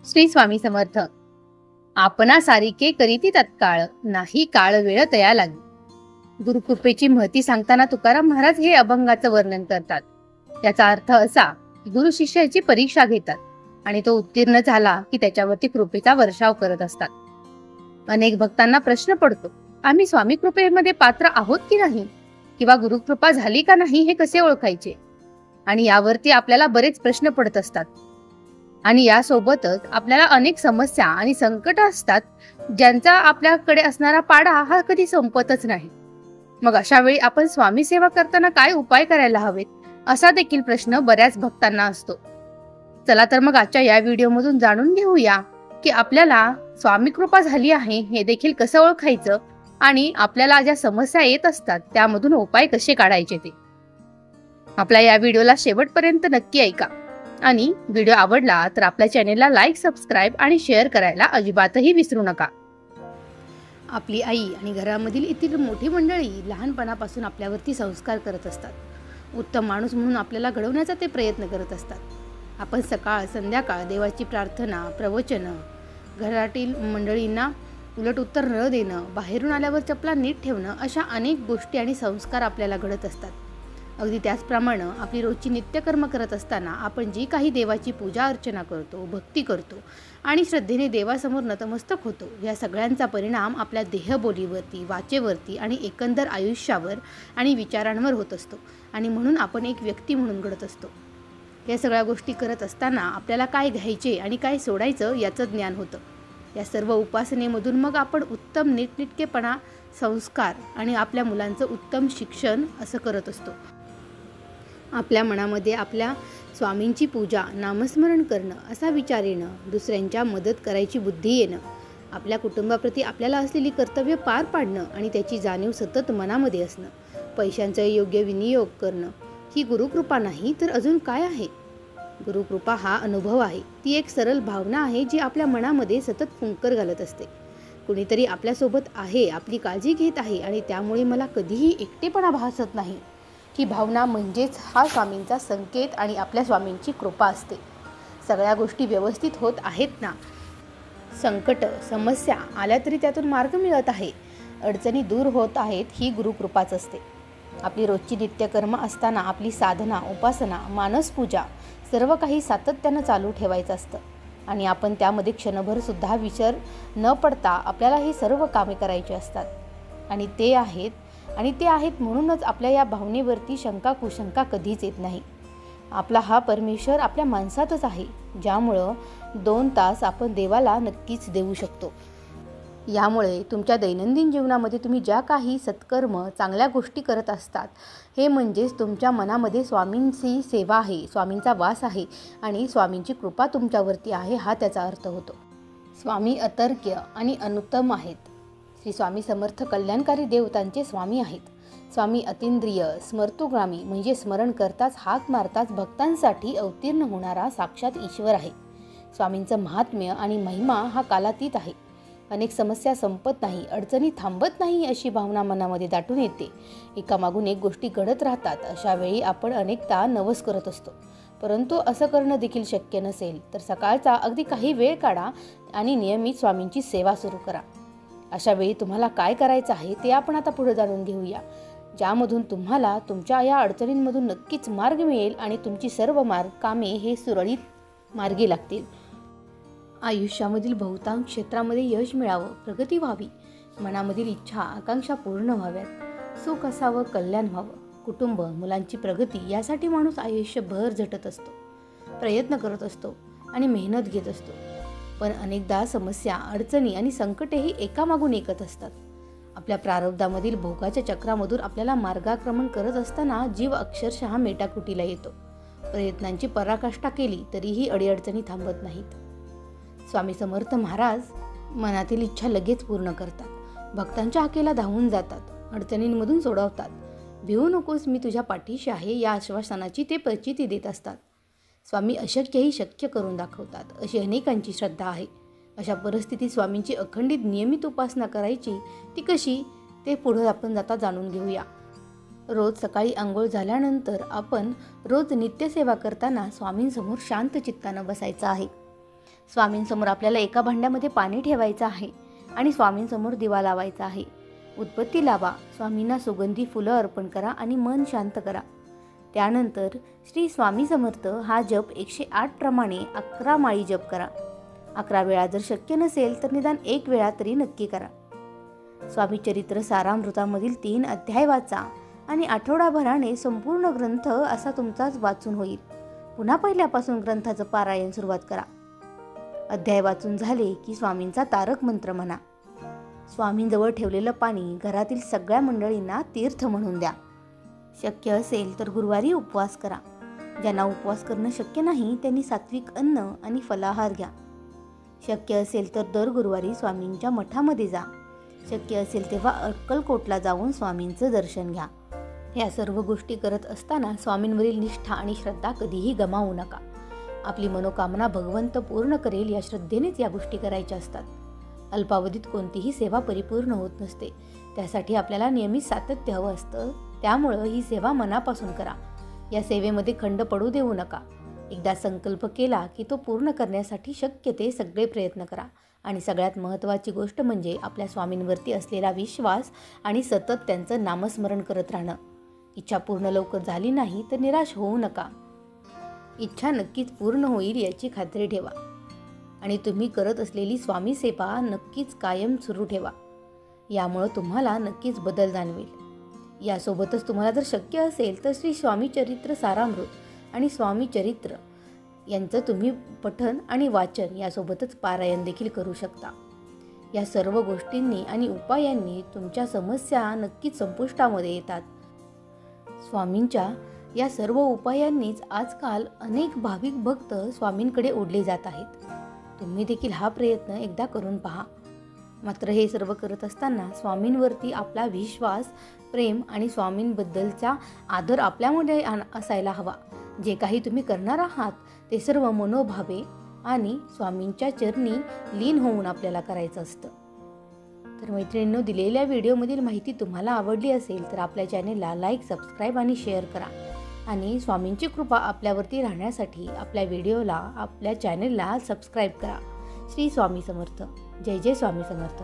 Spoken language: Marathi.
श्री स्वामी समर्थ. आपणा सारिके करीती तत्काळ, नाही काळ वेळ तया लागी. गुरुकृपेची महती सांगताना तुकाराम महाराज हे अभंगाचं वर्णन करतात. याचा अर्थ असा की गुरु शिष्याची परीक्षा घेतात आणि तो उत्तीर्ण झाला की त्याच्यावरती कृपेचा वर्षाव करत असतात. अनेक भक्तांना प्रश्न पडतो, आम्ही स्वामी कृपेमध्ये पात्र आहोत की नाही, किंवा गुरुकृपा झाली का नाही हे कसे ओळखायचे. आणि यावरती आपल्याला बरेच प्रश्न पडत असतात. आणि यासोबतच आपल्याला अनेक समस्या आणि संकट असतात, ज्यांचा आपल्याकडे असणारा पाडा हा कधी संपतच नाही. मग अशा वेळी आपण स्वामी सेवा करताना काय उपाय करायला हवेत, असा देखील प्रश्न बऱ्याच भक्तांना असतो. चला तर मग आजच्या या व्हिडिओमधून जाणून घेऊया की आपल्याला स्वामी कृपा झाली आहे हे देखील कसं ओळखायचं आणि आपल्याला ज्या समस्या येत असतात त्यामधून उपाय कसे काढायचे ते. आपल्या या व्हिडिओला शेवटपर्यंत नक्की ऐका आणि व्हिडिओ आवडला तर आपल्या चॅनेलला लाईक, सबस्क्राईब आणि शेअर करायला अजिबातही विसरू नका. आपली आई आणि घरामधील इतर मोठी मंडळी लहानपणापासून आपल्यावरती संस्कार करत असतात. उत्तम माणूस म्हणून आपल्याला घडवण्याचा ते प्रयत्न करत असतात. आपण सकाळ संध्याकाळ देवाची प्रार्थना, प्रवचन, घरातील मंडळींना उलट उत्तर न देणं, बाहेरून आल्यावर चपला नीट ठेवणं, अशा अनेक गोष्टी आणि संस्कार आपल्याला घडत असतात. अगदी त्याचप्रमाणे आपली रोजची नित्यकर्म करत असताना आपण जी काही देवाची पूजा अर्चना करतो, भक्ती करतो आणि श्रद्धेने देवासमोर नतमस्तक होतो, या सगळ्यांचा परिणाम आपल्या देहबोलीवरती, वाचेवरती आणि एकंदर आयुष्यावर आणि विचारांवर होत असतो. आणि म्हणून आपण एक व्यक्ती म्हणून घडत असतो. या सगळ्या गोष्टी करत असताना आपल्याला काय घ्यायचे आणि काय सोडायचं याचं ज्ञान होतं. या सर्व उपासनेमधून मग आपण उत्तम नीटनेटकेपणा, संस्कार आणि आपल्या मुलांचं उत्तम शिक्षण असं करत असतो. आपल्या मनामध्ये आपल्या स्वामींची पूजा, नामस्मरण करणं असा विचार येणं, दुसऱ्यांच्या मदत करायची बुद्धी येणं, आपल्या कुटुंबाप्रती आपल्याला असलेली कर्तव्य पार पाडणं आणि त्याची जाणीव सतत मनामध्ये असणं, पैशांचा योग्य विनियोग करणं, ही गुरुकृपा नाही तर अजून काय आहे. गुरुकृपा हा अनुभव आहे. ती एक सरळ भावना आहे जी आपल्या मनामध्ये सतत फुंकर घालत असते. कुणीतरी आपल्यासोबत आहे, आपली काळजी घेत आहे आणि त्यामुळे मला कधीही एकटेपणा भासत नाही. ही भावना म्हणजेच हा स्वामींचा संकेत आणि आपल्या स्वामींची कृपा असते. सगळ्या गोष्टी व्यवस्थित होत आहेत ना, संकट समस्या आल्या तरी त्यातून मार्ग मिळत आहे, अडचणी दूर होत आहेत, ही गुरुकृपाच असते. आपली रोजची नित्यकर्म असताना आपली साधना, उपासना, मानसपूजा सर्व काही सातत्यानं चालू ठेवायचं असतं. आणि आपण त्यामध्ये क्षणभर सुद्धा विसर न पडता आपल्याला हे सर्व कामे करायची असतात. आणि ते आहेत म्हणूनच आपल्या या भावनेवरती शंका कुशंका कधीच येत नाही. आपला हा परमेश्वर आपल्या माणसातच आहे, ज्यामुळं 2 तास आपण देवाला नक्कीच देऊ शकतो. यामुळे तुमच्या दैनंदिन जीवनामध्ये तुम्ही ज्या काही सत्कर्म, चांगल्या गोष्टी करत असतात, हे म्हणजेच तुमच्या मनामध्ये स्वामींची सेवा आहे, स्वामींचा वास आहे आणि स्वामींची कृपा तुमच्यावरती आहे, हा त्याचा अर्थ होतो. स्वामी अतर्क्य आणि अनुत्तम आहेत. श्री स्वामी समर्थ कल्याणकारी देवतांचे स्वामी आहेत. स्वामी अतींद्रिय स्मर्तुग्रामी म्हणजे स्मरण करताच, हाक मारताच भक्तांसाठी अवतीर्ण होणारा साक्षात ईश्वर आहे. स्वामींचं महात्म्य आणि महिमा हा कालातीत आहे. अनेक समस्या संपत नाही, अडचणी थांबत नाही अशी भावना मनामध्ये दाटून येते. एकामागून एक गोष्टी घडत राहतात. अशा वेळी आपण अनेकदा नवस करत असतो, परंतु असं करणं देखील शक्य नसेल तर सकाळचा अगदी काही वेळ काढा आणि नियमित स्वामींची सेवा सुरू करा. अशा वेळी तुम्हाला काय करायचं आहे ते आपण आता पुढे जाणून घेऊया, ज्यामधून तुम्हाला तुमच्या या अडचणींमधून नक्कीच मार्ग मिळेल आणि तुमची सर्व कामे हे सुरळीत मार्गी लागतील. आयुष्यामधील बहुतांश क्षेत्रामध्ये यश मिळावं, प्रगती व्हावी, मनामधील इच्छा आकांक्षा पूर्ण व्हाव्यात, सुख असावं, कल्याण व्हावं, कुटुंब, मुलांची प्रगती यासाठी माणूस आयुष्यभर झटत असतो, प्रयत्न करत असतो आणि मेहनत घेत असतो. पण अनेकदा समस्या, अडचणी आणि संकटेही एकामागून एकच असतात. आपल्या प्रारब्धामधील भोगाच्या चक्रामधून आपल्याला मार्गाक्रमण करत असताना जीव अक्षरशः मेटाकुटीला येतो. प्रयत्नांची पराकाष्ठा केली तरीही अडीअडचणी थांबत नाहीत. स्वामी समर्थ महाराज मनातील इच्छा लगेच पूर्ण करतात, भक्तांच्या हाकेला धावून जातात, अडचणींमधून सोडवतात. भिवू नकोस, मी तुझ्या पाठीशी आहे, या आश्वासनाची ते प्रचिती देत असतात. स्वामी अशक्यही शक्य करून दाखवतात, अशी अनेकांची श्रद्धा आहे. अशा परिस्थितीत स्वामींची अखंडित नियमित उपासना करायची, ती कशी ते पुढे आपण जाता जाणून घेऊया. रोज सकाळी आंघोळ झाल्यानंतर आपण रोज नित्यसेवा करताना स्वामींसमोर शांत चित्तानं बसायचं आहे. स्वामींसमोर आपल्याला एका भांड्यामध्ये पाणी ठेवायचं आहे आणि स्वामींसमोर दिवा लावायचा आहे. उदबत्ती लावा, स्वामींना सुगंधी फुलं अर्पण करा आणि मन शांत करा. त्यानंतर श्री स्वामी समर्थ हा जप 108 प्रमाणे 11 माळी जप करा. 11 वेळा जर शक्य नसेल तर निदान 1 वेळा तरी नक्की करा. स्वामी चरित्र सारामृतामधील 3 अध्याय वाचा आणि आठवडाभराने संपूर्ण ग्रंथ असा तुमचाच वाचून होईल. पुन्हा पहिल्यापासून ग्रंथाचं पारायण सुरुवात करा. अध्याय वाचून झाले की स्वामींचा तारक मंत्र म्हणा. स्वामींजवळ ठेवलेलं पाणी घरातील सगळ्या मंडळींना तीर्थ म्हणून द्या. शक्य असेल तर गुरुवारी उपवास करा. ज्यांना उपवास करणं शक्य नाही त्यांनी सात्विक अन्न आणि फलाहार घ्या. शक्य असेल तर दर गुरुवारी स्वामींच्या मठामध्ये जा. शक्य असेल तेव्हा अक्कलकोटला जाऊन स्वामींचं दर्शन घ्या. या सर्व गोष्टी करत असताना स्वामींवरील निष्ठा आणि श्रद्धा कधीही गमावू नका. आपली मनोकामना भगवंत पूर्ण करेल या श्रद्धेनेच या गोष्टी करायच्या असतात. अल्पावधीत कोणतीही सेवा परिपूर्ण होत नसते. त्यासाठी आपल्याला नियमित सातत्य हवं असतं. त्यामुळं ही सेवा मनापासून करा. या सेवेमध्ये खंड पडू देऊ नका. एकदा संकल्प केला की तो पूर्ण करण्यासाठी शक्य ते सगळे प्रयत्न करा. आणि सगळ्यात महत्त्वाची गोष्ट म्हणजे आपल्या स्वामींवरती असलेला विश्वास आणि सतत त्यांचं नामस्मरण करत राहणं. इच्छा पूर्ण लवकर झाली नाही तर निराश होऊ नका. इच्छा नक्कीच पूर्ण होईल याची खात्री ठेवा. आणि तुम्ही करत असलेली स्वामी सेवा नक्कीच कायम सुरू ठेवा. यामुळं तुम्हाला नक्कीच बदल जाणवेल. यासोबतच तुम्हाला जर शक्य असेल तर श्री स्वामी चरित्र सारामृत आणि स्वामी चरित्र यांचं तुम्ही पठण आणि वाचन यासोबतच पारायण देखील करू शकता. या सर्व गोष्टींनी आणि उपायांनी तुमच्या समस्या नक्कीच संपुष्टामध्ये येतात. स्वामींच्या या सर्व उपायांनीच आजकाल अनेक भाविक भक्त स्वामींकडे ओढले जात आहेत. तुम्ही देखील हा प्रयत्न एकदा करून पहा. मात्र हे सर्व करत असताना स्वामींवरती आपला विश्वास, प्रेम आणि स्वामींबद्दलचा आदर आपल्यामध्ये असायला हवा. जे काही तुम्ही करणार आहात ते सर्व मनोभावे आणि स्वामींच्या चरणी लीन होऊन आपल्याला करायचं असतं. तर मैत्रिणींनो, दिलेल्या व्हिडिओमधील माहिती तुम्हाला आवडली असेल तर आपल्या चॅनेलला लाईक, सबस्क्राईब आणि शेअर करा. आणि स्वामींची कृपा आपल्यावरती राहण्यासाठी आपल्या व्हिडिओला, आपल्या चॅनेलला सबस्क्राईब करा. श्री स्वामी समर्थ. जय जय स्वामी समर्थ.